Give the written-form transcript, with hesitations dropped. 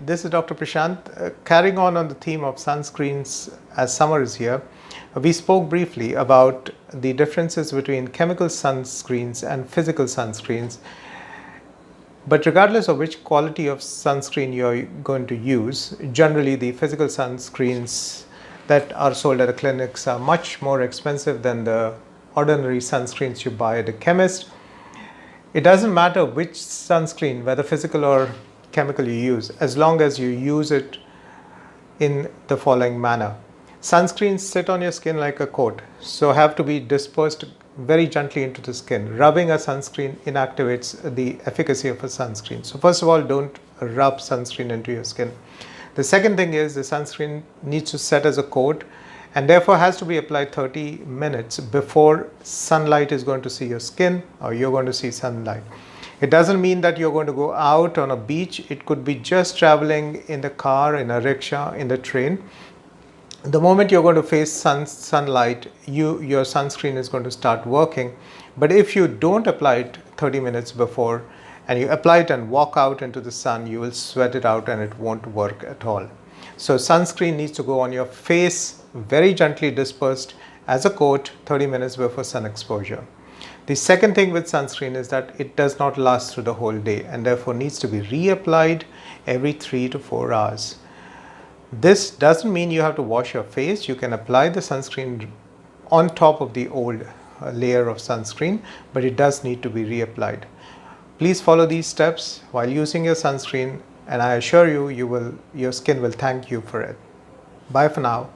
this is Dr. Prashant. Carrying on the theme of sunscreens as summer is here, we spoke briefly about the differences between chemical sunscreens and physical sunscreens. But regardless of which quality of sunscreen you're going to use, generally the physical sunscreens that are sold at the clinics are much more expensive than the ordinary sunscreens you buy at a chemist. It doesn't matter which sunscreen, whether physical or chemical you use, as long as you use it in the following manner. Sunscreens sit on your skin like a coat, so have to be dispersed very gently into the skin. Rubbing a sunscreen inactivates the efficacy of a sunscreen. So first of all, don't rub sunscreen into your skin. The second thing is the sunscreen needs to set as a coat and therefore has to be applied 30 minutes before sunlight is going to see your skin or you're going to see sunlight. It doesn't mean that you're going to go out on a beach. It could be just traveling in the car, in a rickshaw, in the train. The moment you're going to face sunlight, your sunscreen is going to start working. But if you don't apply it 30 minutes before and you apply it and walk out into the sun, you will sweat it out and it won't work at all. So sunscreen needs to go on your face, very gently dispersed as a coat 30 minutes before sun exposure. The second thing with sunscreen is that it does not last through the whole day and therefore needs to be reapplied every 3 to 4 hours. This doesn't mean you have to wash your face. You can apply the sunscreen on top of the old layer of sunscreen, but it does need to be reapplied. Please follow these steps while using your sunscreen and I assure you, your skin will thank you for it. Bye for now.